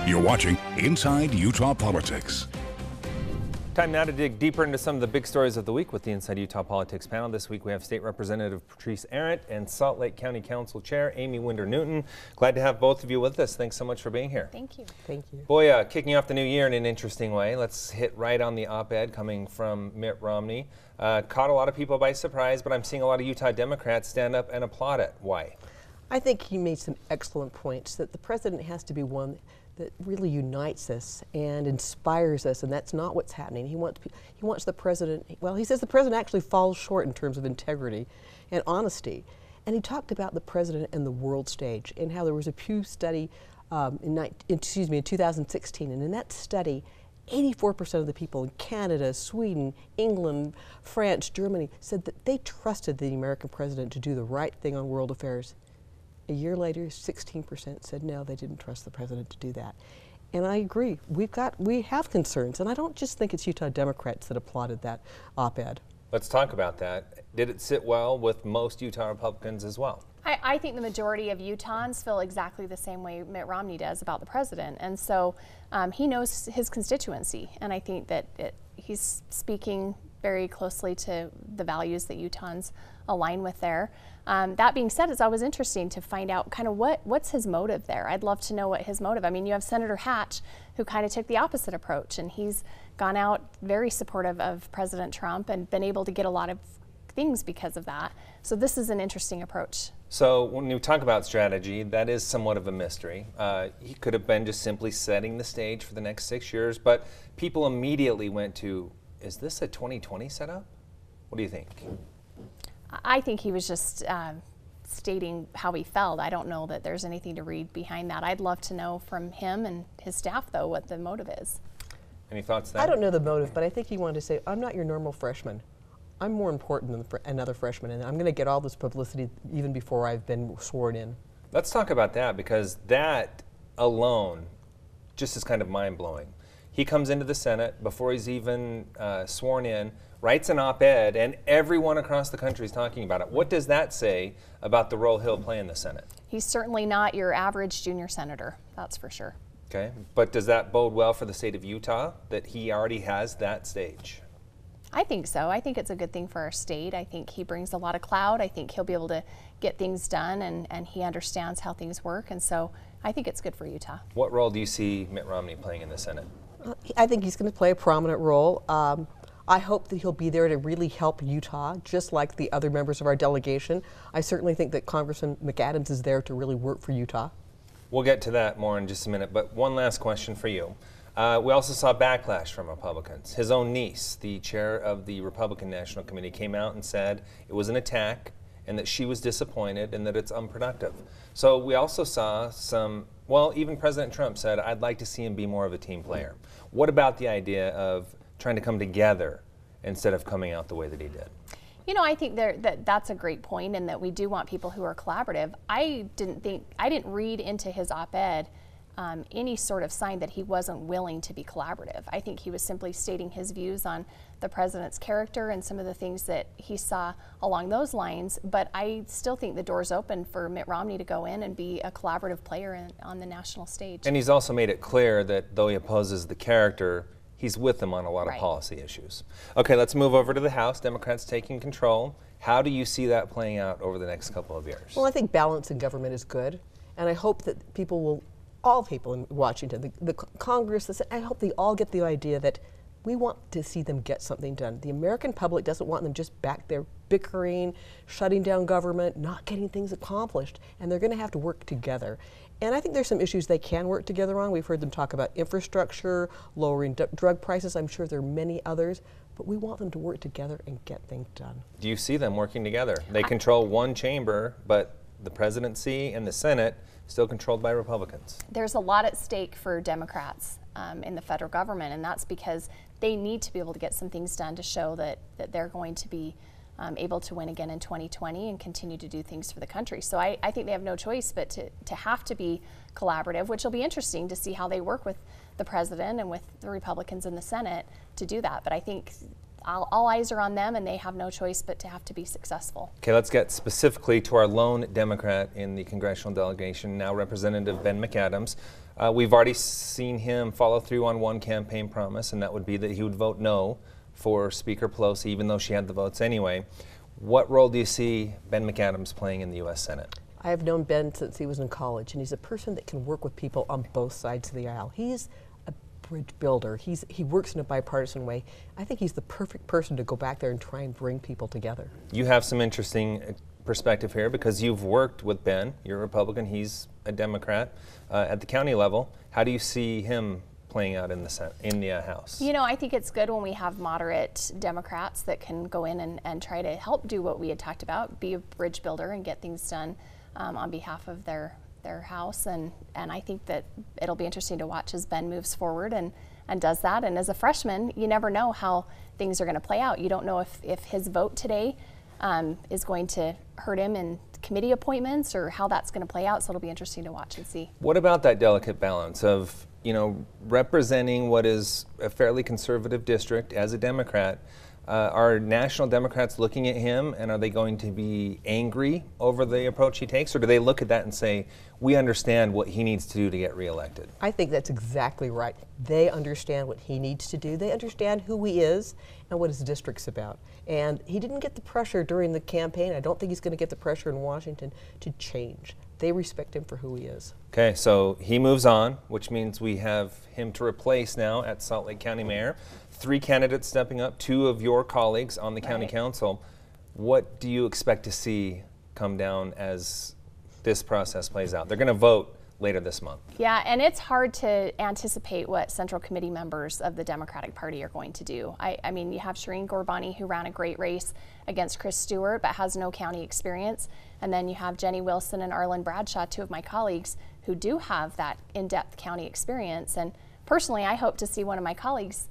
You're watching Inside Utah Politics. Time now to dig deeper into some of the big stories of the week with the Inside Utah Politics panel. This week we have State Representative Patrice Arent and Salt Lake County Council Chair Amy Winder-Newton. Glad to have both of you with us. Thanks so much for being here. Thank you. Thank you. Boy, kicking off the new year in an interesting way. Let's hit right on the op-ed coming from Mitt Romney. Caught a lot of people by surprise, but I'm seeing a lot of Utah Democrats stand up and applaud it. Why? I think he made some excellent points that the president has to be one that really unites us and inspires us, and that's not what's happening. He wants the president, well, he says the president actually falls short in terms of integrity and honesty. And he talked about the president and the world stage and how there was a Pew study in 2016, and in that study, 84% of the people in Canada, Sweden, England, France, Germany said that they trusted the American president to do the right thing on world affairs. A year later, 16% said no, they didn't trust the president to do that. And I agree, we have concerns, and I don't just think it's Utah Democrats that applauded that op-ed. Let's talk about that. Did it sit well with most Utah Republicans as well? I think the majority of Utahns feel exactly the same way Mitt Romney does about the president. And so he knows his constituency, and I think that he's speaking very closely to the values that Utahns align with there. That being said, it's always interesting to find out kind of what's his motive there. I'd love to know what his motive. I mean, you have Senator Hatch, who kind of took the opposite approach, and he's gone out very supportive of President Trump and been able to get a lot of things because of that. So this is an interesting approach. So when you talk about strategy, that is somewhat of a mystery. He could have been just simply setting the stage for the next 6 years, but people immediately went to, is this a 2020 setup? What do you think? I think he was just stating how he felt. I don't know that there's anything to read behind that. I'd love to know from him and his staff, though, what the motive is. Any thoughts there? I don't know the motive, but I think he wanted to say, I'm not your normal freshman. I'm more important than another freshman, and I'm going to get all this publicity even before I've been sworn in. Let's talk about that, because that alone just is kind of mind-blowing. He comes into the Senate before he's even sworn in, writes an op-ed, and everyone across the country is talking about it. What does that say about the role he'll play in the Senate? He's certainly not your average junior senator, that's for sure. Okay, but does that bode well for the state of Utah, that he already has that stage? I think so. I think it's a good thing for our state. I think he brings a lot of clout. I think he'll be able to get things done, and he understands how things work, and so I think it's good for Utah. What role do you see Mitt Romney playing in the Senate? I think he's going to play a prominent role. I hope that he'll be there to really help Utah, just like the other members of our delegation. I certainly think that Congressman McAdams is there to really work for Utah. We'll get to that more in just a minute, but one last question for you. We also saw backlash from Republicans. His own niece, the chair of the Republican National Committee, came out and said it was an attack and that she was disappointed and that it's unproductive. So we also saw some, well, even President Trump said, I'd like to see him be more of a team player. What about the idea of trying to come together instead of coming out the way that he did? You know, I think that's a great point, and that we do want people who are collaborative. I didn't read into his op-ed any sort of sign that he wasn't willing to be collaborative. I think he was simply stating his views on the president's character and some of the things that he saw along those lines, but I still think the door's open for Mitt Romney to go in and be a collaborative player on the national stage. And he's also made it clear that though he opposes the character, he's with them on a lot of policy issues. Okay, let's move over to the House. Democrats taking control. How do you see that playing out over the next couple of years? Well, I think balance in government is good, and I hope that people will, all people in Washington, the Congress, I hope they all get the idea that we want to see them get something done. The American public doesn't want them just back there bickering, shutting down government, not getting things accomplished, and they're going to have to work together. And I think there's some issues they can work together on. We've heard them talk about infrastructure, lowering drug prices. I'm sure there are many others, but we want them to work together and get things done. Do you see them working together? They control one chamber, but the presidency and the Senate still controlled by Republicans. There's a lot at stake for Democrats in the federal government, and that's because they need to be able to get some things done to show that they're going to be able to win again in 2020 and continue to do things for the country. So I think they have no choice but to have to be collaborative, which will be interesting to see how they work with the president and with the Republicans in the Senate to do that. But I think all eyes are on them, and they have no choice but to have to be successful. Okay, let's get specifically to our lone Democrat in the congressional delegation, now Representative Ben McAdams. We've already seen him follow through on one campaign promise, and that would be that he would vote no for Speaker Pelosi, even though she had the votes anyway. What role do you see Ben McAdams playing in the U.S. Senate? I have known Ben since he was in college, and he's a person that can work with people on both sides of the aisle. He's a bridge builder. He works in a bipartisan way. I think he's the perfect person to go back there and try and bring people together. You have some interesting perspective here because you've worked with Ben. You're a Republican. He's a Democrat at the county level. How do you see him playing out in the House? You know, I think it's good when we have moderate Democrats that can go in and try to help do what we had talked about, be a bridge builder and get things done on behalf of their House. And I think that it'll be interesting to watch as Ben moves forward and does that. And as a freshman, you never know how things are going to play out. You don't know if his vote today is going to hurt him in committee appointments or how that's going to play out. So it'll be interesting to watch and see. What about that delicate balance of, you know, representing what is a fairly conservative district as a Democrat? Are national Democrats looking at him, and are they going to be angry over the approach he takes, or do they look at that and say, we understand what he needs to do to get reelected? I think that's exactly right. They understand what he needs to do. They understand who he is and what his district's about. And he didn't get the pressure during the campaign. I don't think he's going to get the pressure in Washington to change. They respect him for who he is. Okay, so he moves on, which means we have him to replace now at Salt Lake County Mayor. 3 candidates stepping up, 2 of your colleagues on the county council. What do you expect to see come down as this process plays out? They're going to vote later this month. Yeah, and it's hard to anticipate what Central Committee members of the Democratic Party are going to do. I mean, you have Shireen Ghorbani, who ran a great race against Chris Stewart, but has no county experience. And then you have Jenny Wilson and Arlen Bradshaw, 2 of my colleagues, who do have that in-depth county experience. And personally, I hope to see one of my colleagues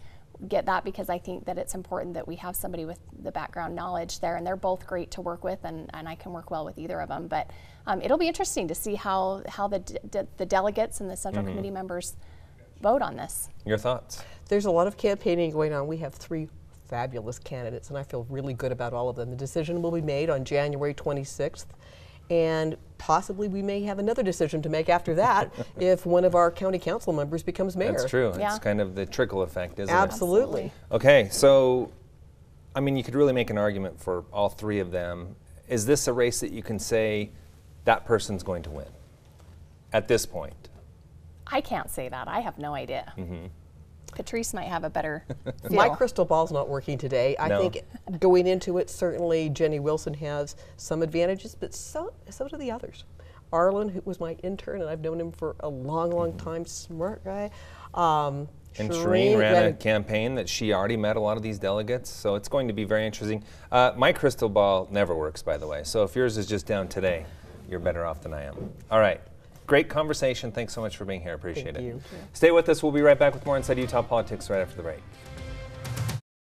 get that, because I think that it's important that we have somebody with the background knowledge there, and they're both great to work with, and I can work well with either of them. But it'll be interesting to see how the delegates and the Central Committee members vote on this. Your thoughts? There's a lot of campaigning going on. We have 3 fabulous candidates, and I feel really good about all of them. The decision will be made on January 26th. And possibly we may have another decision to make after that if one of our county council members becomes mayor. That's true. Yeah. It's kind of the trickle effect, isn't Absolutely. it? Okay, so, I mean, you could really make an argument for all 3 of them. Is this a race that you can say that person's going to win at this point? I can't say that. I have no idea. Patrice might have a better feel. My crystal ball's not working today. I think going into it, certainly Jenny Wilson has some advantages, but so do the others. Arlen, who was my intern, and I've known him for a long, long time, smart guy. And Shireen ran a campaign that she already met a lot of these delegates, so it's going to be very interesting. My crystal ball never works, by the way, so if yours is just down today, you're better off than I am. All right. Great conversation. Thanks so much for being here. Appreciate it. Thank you. Stay with us. We'll be right back with more Inside Utah Politics right after the break.